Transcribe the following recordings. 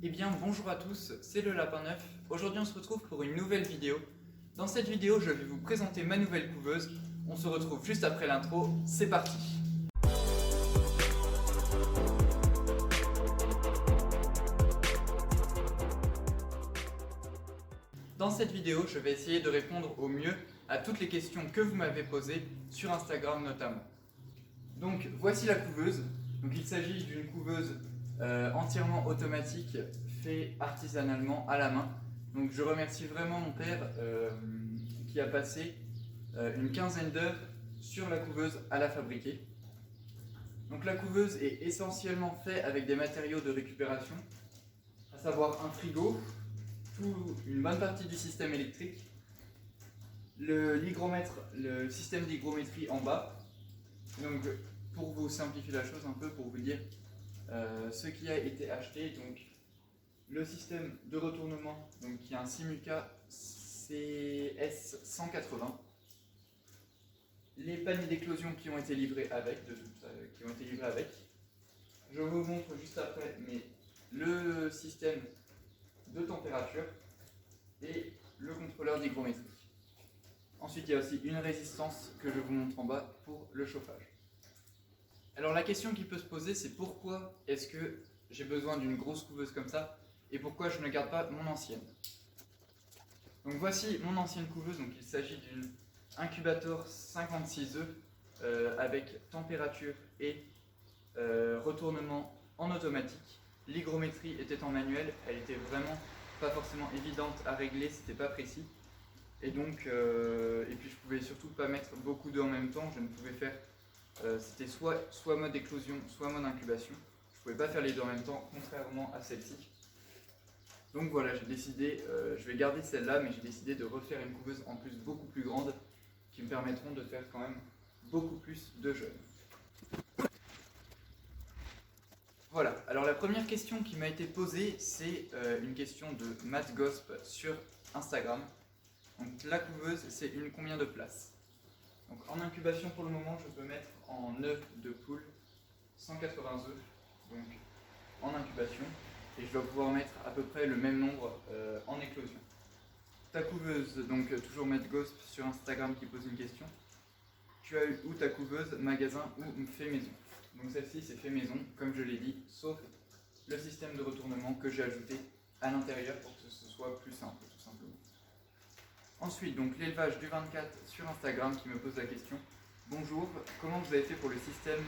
Eh bien bonjour à tous, c'est le Lapin Neuf. Aujourd'hui on se retrouve pour une nouvelle vidéo. Dans cette vidéo je vais vous présenter ma nouvelle couveuse. On se retrouve juste après l'intro, c'est parti. Dans cette vidéo je vais essayer de répondre au mieux à toutes les questions que vous m'avez posées sur Instagram notamment. Donc voici la couveuse. Donc, il s'agit d'une couveuse entièrement automatique, fait artisanalement à la main. Donc je remercie vraiment mon père qui a passé une quinzaine d'heures sur la couveuse à la fabriquer. Donc la couveuse est essentiellement faite avec des matériaux de récupération, à savoir un frigo, une bonne partie du système électrique, l'hygromètre, le système d'hygrométrie en bas. Donc pour vous simplifier la chose un peu, pour vous dire ce qui a été acheté, donc le système de retournement, donc qui est un Simuca CS180, les paniers d'éclosion qui ont été livrés avec, je vous montre juste après, mais le système de température et le contrôleur d'hygrométrie. Ensuite, il y a aussi une résistance que je vous montre en bas pour le chauffage. Alors la question qui peut se poser, c'est pourquoi est-ce que j'ai besoin d'une grosse couveuse comme ça et pourquoi je ne garde pas mon ancienne. Donc voici mon ancienne couveuse. Donc il s'agit d'une incubator 56 œufs avec température et retournement en automatique. L'hygrométrie était en manuel, elle était vraiment pas forcément évidente à régler, c'était pas précis. Et donc, et puis je pouvais surtout pas mettre beaucoup d'œufs en même temps, je ne pouvais faire, c'était soit mode éclosion, soit mode incubation. Je ne pouvais pas faire les deux en même temps, contrairement à celle-ci. Donc voilà, j'ai décidé, je vais garder celle-là, mais j'ai décidé de refaire une couveuse en plus beaucoup plus grande, qui me permettront de faire quand même beaucoup plus de jeunes. Voilà, alors la première question qui m'a été posée, c'est une question de Matt Gosp sur Instagram. Donc la couveuse, c'est une combien de places? Donc en incubation pour le moment, je peux mettre en œufs de poule 180 œufs, donc en incubation, et je dois pouvoir mettre à peu près le même nombre en éclosion. Ta couveuse, donc toujours Matt Gosp sur Instagram qui pose une question. Tu as eu où ta couveuse, magasin ou fait maison? Donc celle-ci c'est fait maison, comme je l'ai dit, sauf le système de retournement que j'ai ajouté à l'intérieur pour que ce soit plus simple, tout simplement. Ensuite, donc l'élevage du 24 sur Instagram qui me pose la question. Bonjour, comment vous avez fait pour le système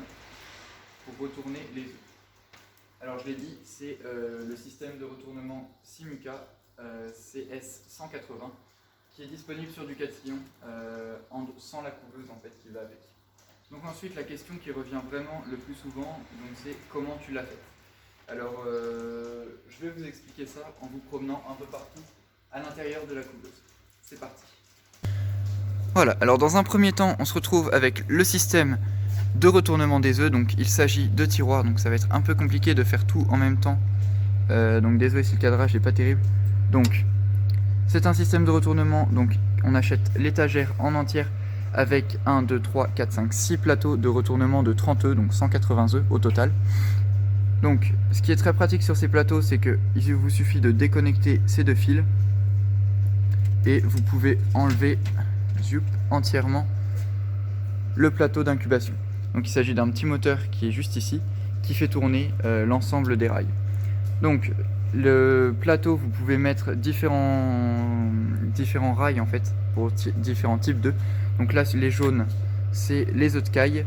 pour retourner les œufs? Alors je l'ai dit, c'est le système de retournement Simuca CS180 qui est disponible sur Ducatillon sans la couveuse en fait qui va avec. Donc ensuite la question qui revient vraiment le plus souvent, c'est comment tu l'as fait. Alors je vais vous expliquer ça en vous promenant un peu partout à l'intérieur de la couveuse. C'est parti. Voilà, alors dans un premier temps, on se retrouve avec le système de retournement des œufs. Donc il s'agit de tiroirs, donc ça va être un peu compliqué de faire tout en même temps. Donc désolé si le cadrage n'est pas terrible. Donc c'est un système de retournement, donc on achète l'étagère en entière avec 1, 2, 3, 4, 5, 6 plateaux de retournement de 30 œufs, donc 180 œufs au total. Donc ce qui est très pratique sur ces plateaux, c'est qu'il vous suffit de déconnecter ces deux fils et vous pouvez enlever entièrement le plateau d'incubation. Donc il s'agit d'un petit moteur qui est juste ici, qui fait tourner l'ensemble des rails. Donc le plateau, vous pouvez mettre différents rails en fait, pour différents types d'œufs. Donc là les jaunes c'est les œufs de caille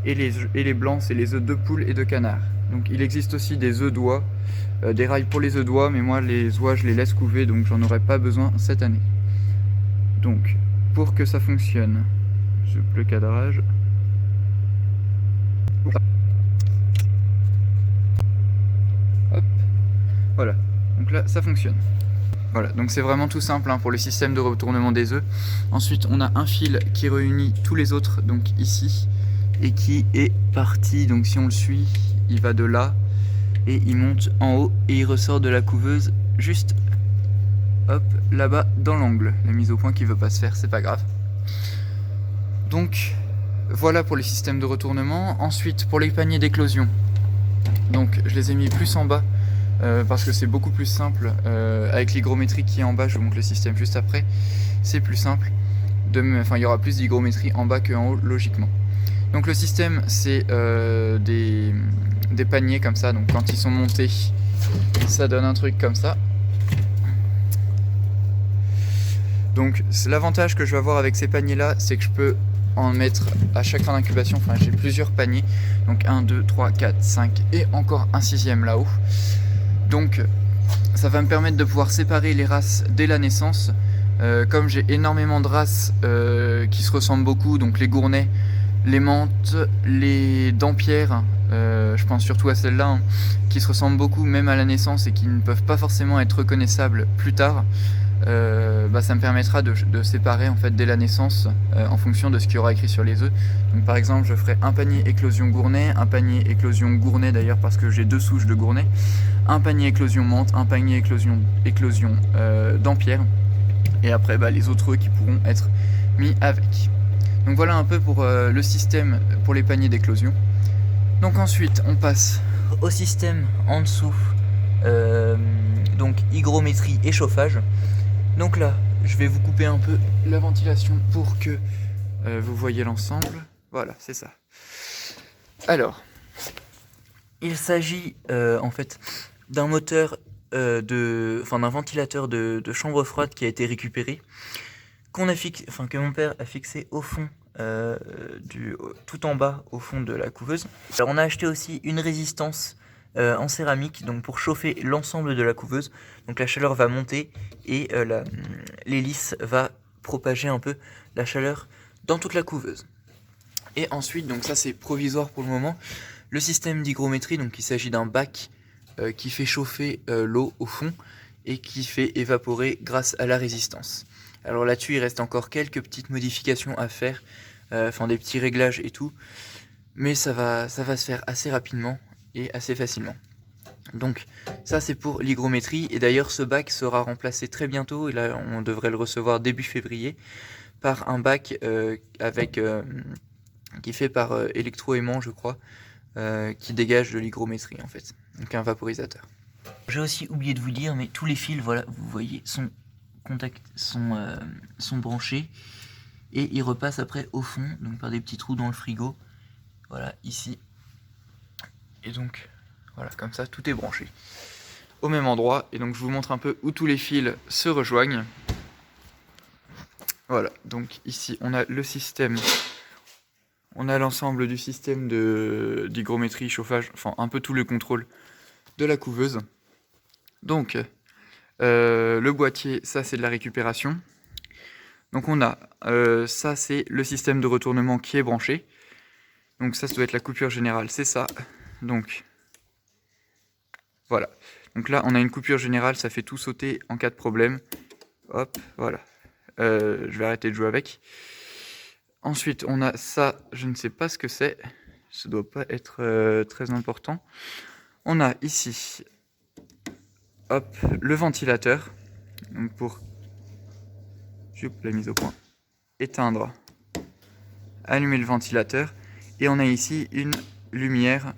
et les blancs c'est les œufs de poule et de canard. Donc il existe aussi des œufs d'oie, des rails pour les œufs d'oie, mais moi les oies je les laisse couver, donc j'en aurai pas besoin cette année. Donc pour que ça fonctionne, je coupe le cadrage. Hop. Voilà, donc là ça fonctionne. Voilà, donc c'est vraiment tout simple pour le système de retournement des œufs. Ensuite on a un fil qui réunit tous les autres, donc ici, et qui est parti, donc si on le suit, il va de là, et il monte en haut, et il ressort de la couveuse juste hop, là-bas dans l'angle. La mise au point qui ne veut pas se faire, c'est pas grave. Donc voilà pour les systèmes de retournement. Ensuite pour les paniers d'éclosion, donc je les ai mis plus en bas parce que c'est beaucoup plus simple avec l'hygrométrie qui est en bas. Je vous montre le système juste après. C'est plus simple. Il y aura plus d'hygrométrie en bas qu'en haut, logiquement. Donc le système, c'est des paniers comme ça. Donc quand ils sont montés, ça donne un truc comme ça. Donc l'avantage que je vais avoir avec ces paniers là, c'est que je peux en mettre à chaque fin d'incubation. Enfin, j'ai plusieurs paniers, donc 1, 2, 3, 4, 5 et encore un 6e là-haut. Donc ça va me permettre de pouvoir séparer les races dès la naissance. Comme j'ai énormément de races qui se ressemblent beaucoup, donc les gournets, les mantes, les dampierres, je pense surtout à celles-là, hein, qui se ressemblent beaucoup même à la naissance et qui ne peuvent pas forcément être reconnaissables plus tard. Ça me permettra de séparer en fait dès la naissance en fonction de ce qu'il y aura écrit sur les œufs. Donc par exemple, je ferai un panier éclosion gournet, un panier éclosion gournet d'ailleurs parce que j'ai 2 souches de gournet, un panier éclosion menthe, un panier éclosion dampierre, et après les autres œufs qui pourront être mis avec. Donc voilà un peu pour le système pour les paniers d'éclosion. Donc ensuite on passe au système en dessous, donc hygrométrie et chauffage. Donc là, je vais vous couper un peu la ventilation pour que vous voyez l'ensemble. Voilà, c'est ça. Alors, il s'agit en fait d'un moteur, d'un ventilateur de chambre froide qui a été récupéré, que mon père a fixé au fond, tout en bas au fond de la couveuse. Alors on a acheté aussi une résistance en céramique, donc pour chauffer l'ensemble de la couveuse. Donc la chaleur va monter et l'hélice va propager un peu la chaleur dans toute la couveuse. Et ensuite, donc ça c'est provisoire pour le moment, le système d'hygrométrie, donc il s'agit d'un bac qui fait chauffer l'eau au fond et qui fait évaporer grâce à la résistance. Alors là-dessus, il reste encore quelques petites modifications à faire, des petits réglages et tout, mais ça va se faire assez rapidement et assez facilement. Donc ça c'est pour l'hygrométrie, et d'ailleurs ce bac sera remplacé très bientôt, et là on devrait le recevoir début février, par un bac qui est fait par électroaimant je crois, qui dégage de l'hygrométrie en fait, donc un vaporisateur. J'ai aussi oublié de vous dire, mais tous les fils, voilà, vous voyez, sont branchés, et ils repassent après au fond, donc par des petits trous dans le frigo, voilà, ici. Et donc, voilà, comme ça, tout est branché au même endroit. Et donc, je vous montre un peu où tous les fils se rejoignent. Voilà, donc ici, on a le système, on a l'ensemble du système d'hygrométrie, chauffage, enfin, un peu tout le contrôle de la couveuse. Donc, le boîtier, ça, c'est de la récupération. Donc, on a, ça, c'est le système de retournement qui est branché. Donc, ça doit être la coupure générale, c'est ça. Donc, voilà. Donc là, on a une coupure générale, ça fait tout sauter en cas de problème. Hop, voilà. Je vais arrêter de jouer avec. Ensuite, on a ça, je ne sais pas ce que c'est. Ça doit pas être très important. On a ici, hop, le ventilateur. Donc pour la mise au point, éteindre, allumer le ventilateur. Et on a ici une lumière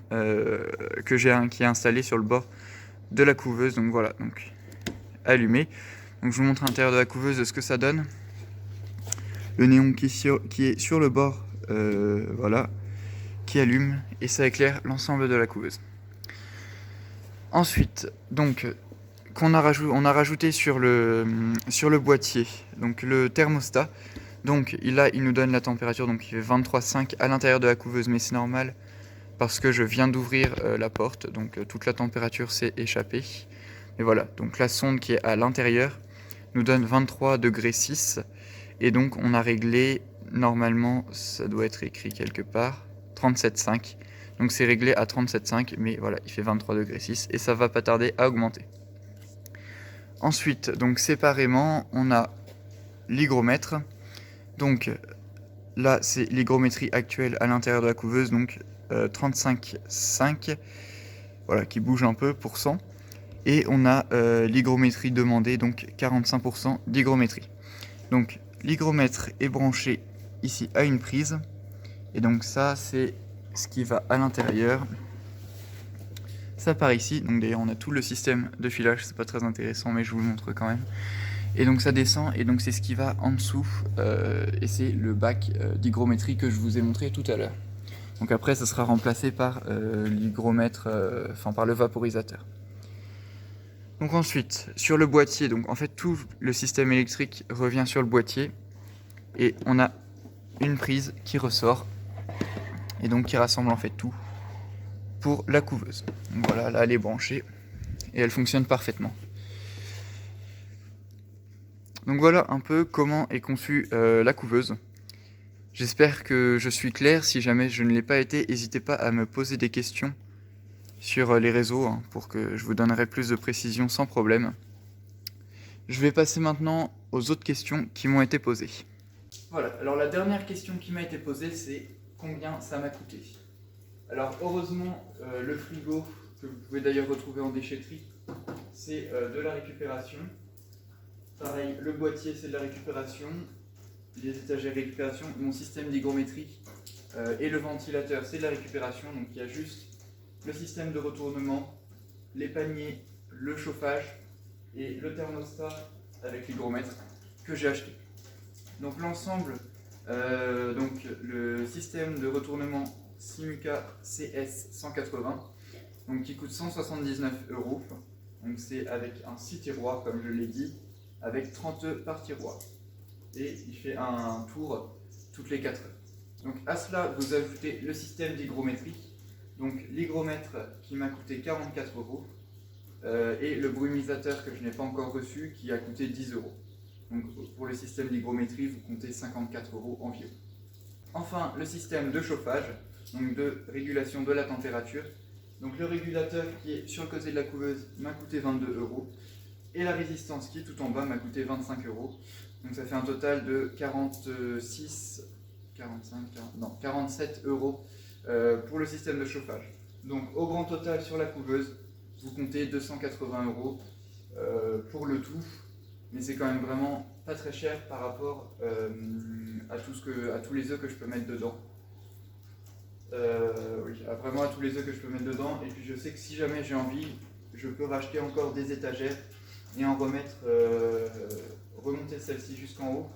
qui est installée sur le bord de la couveuse. Donc voilà, donc allumé. Donc je vous montre à l'intérieur de la couveuse ce que ça donne. Le néon qui est sur le bord, voilà, qui allume, et ça éclaire l'ensemble de la couveuse. Ensuite, donc, on a rajouté sur le boîtier, donc le thermostat. Donc là, il nous donne la température, donc il fait 23,5 à l'intérieur de la couveuse, mais c'est normal parce que je viens d'ouvrir la porte, donc toute la température s'est échappée. Et voilà, donc la sonde qui est à l'intérieur nous donne 23,6 degrés. Et donc on a réglé, normalement ça doit être écrit quelque part, 37,5. Donc c'est réglé à 37,5, mais voilà, il fait 23,6 degrés et ça va pas tarder à augmenter. Ensuite, donc séparément, on a l'hygromètre. Donc là, c'est l'hygrométrie actuelle à l'intérieur de la couveuse, donc 35,5, voilà, qui bouge un peu pour cent. Et on a l'hygrométrie demandée, donc 45% d'hygrométrie. Donc l'hygromètre est branché ici à une prise, et donc ça c'est ce qui va à l'intérieur. ça part ici. Donc d'ailleurs on a tout le système de filage, c'est pas très intéressant mais je vous le montre quand même. Et donc ça descend et donc c'est ce qui va en dessous et c'est le bac d'hygrométrie que je vous ai montré tout à l'heure. Donc après ça sera remplacé par l'hygromètre, enfin par le vaporisateur. Donc ensuite sur le boîtier, donc en fait tout le système électrique revient sur le boîtier et on a une prise qui ressort et donc qui rassemble en fait tout pour la couveuse. Donc voilà, là elle est branchée et elle fonctionne parfaitement. Donc voilà un peu comment est conçue la couveuse. J'espère que je suis clair. Si jamais je ne l'ai pas été, n'hésitez pas à me poser des questions sur les réseaux hein, pour que je vous donnerai plus de précisions sans problème. Je vais passer maintenant aux autres questions qui m'ont été posées. Voilà, alors la dernière question qui m'a été posée, c'est combien ça m'a coûté. Alors heureusement, le frigo, que vous pouvez d'ailleurs retrouver en déchetterie, c'est de la récupération. Pareil, le boîtier c'est de la récupération, les étagères récupération, mon système d'hygrométrie et le ventilateur c'est de la récupération, donc il y a juste le système de retournement, les paniers, le chauffage et le thermostat avec l'hygromètre que j'ai acheté. Donc l'ensemble, donc le système de retournement Simuca CS 180, donc qui coûte 179 €, donc c'est avec un 6 tiroirs comme je l'ai dit, avec 30 par tiroir. Et il fait un tour toutes les 4 heures. Donc à cela, vous ajoutez le système d'hygrométrie, donc l'hygromètre qui m'a coûté 44 € et le brumisateur que je n'ai pas encore reçu qui a coûté 10 €. Donc pour le système d'hygrométrie, vous comptez 54 € environ. Enfin, le système de chauffage, donc de régulation de la température. Donc le régulateur qui est sur le côté de la couveuse m'a coûté 22 € et la résistance qui est tout en bas m'a coûté 25 €. Donc ça fait un total de 47 € pour le système de chauffage. Donc au grand total sur la couveuse, vous comptez 280 € pour le tout, mais c'est quand même vraiment pas très cher par rapport à tous les œufs que je peux mettre dedans. Oui, vraiment à tous les œufs que je peux mettre dedans. Et puis je sais que si jamais j'ai envie, je peux racheter encore des étagères et en remettre, remonter celle-ci jusqu'en haut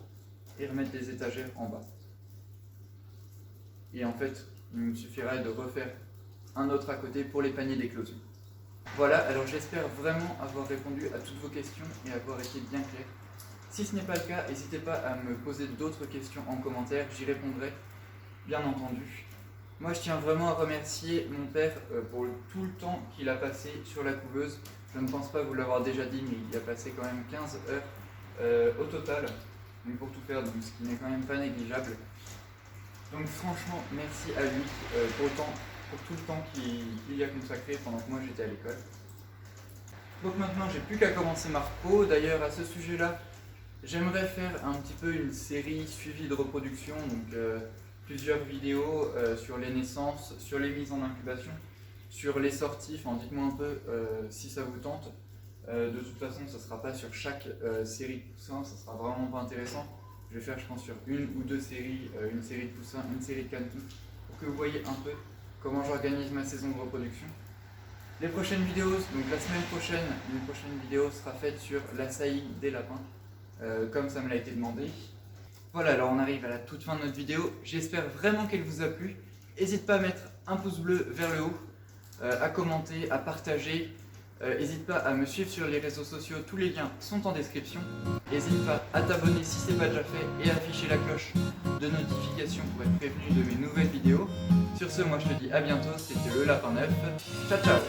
et remettre des étagères en bas. Et en fait, il me suffirait de refaire un autre à côté pour les paniers d'éclosion. Voilà, alors j'espère vraiment avoir répondu à toutes vos questions et avoir été bien clair. Si ce n'est pas le cas, n'hésitez pas à me poser d'autres questions en commentaire, j'y répondrai, bien entendu. Moi je tiens vraiment à remercier mon père pour tout le temps qu'il a passé sur la couveuse. Je ne pense pas vous l'avoir déjà dit, mais il a passé quand même 15 heures au total, donc pour tout faire, donc, ce qui n'est quand même pas négligeable. Donc franchement, merci à lui pour tout le temps qu'il y a consacré pendant que moi j'étais à l'école. Donc maintenant, j'ai plus qu'à commencer ma repo. D'ailleurs, à ce sujet-là, j'aimerais faire un petit peu une série suivie de reproduction, donc plusieurs vidéos sur les naissances, sur les mises en incubation, sur les sorties. Enfin, dites-moi un peu si ça vous tente. De toute façon, ça ne sera pas sur chaque série de poussins, ça sera vraiment pas intéressant. Je vais faire, je pense, sur une ou deux séries, une série de poussins, une série de canetons, pour que vous voyez un peu comment j'organise ma saison de reproduction. Les prochaines vidéos, donc la semaine prochaine, une prochaine vidéo sera faite sur la saillie des lapins, comme ça me l'a été demandé. Voilà, alors on arrive à la toute fin de notre vidéo. J'espère vraiment qu'elle vous a plu. N'hésite pas à mettre un pouce bleu vers le haut, à commenter, à partager. N'hésite pas à me suivre sur les réseaux sociaux, tous les liens sont en description. N'hésite pas à t'abonner si ce n'est pas déjà fait et à afficher la cloche de notification pour être prévenu de mes nouvelles vidéos. Sur ce, moi je te dis à bientôt, c'était le Lapin Neuf. Ciao ciao.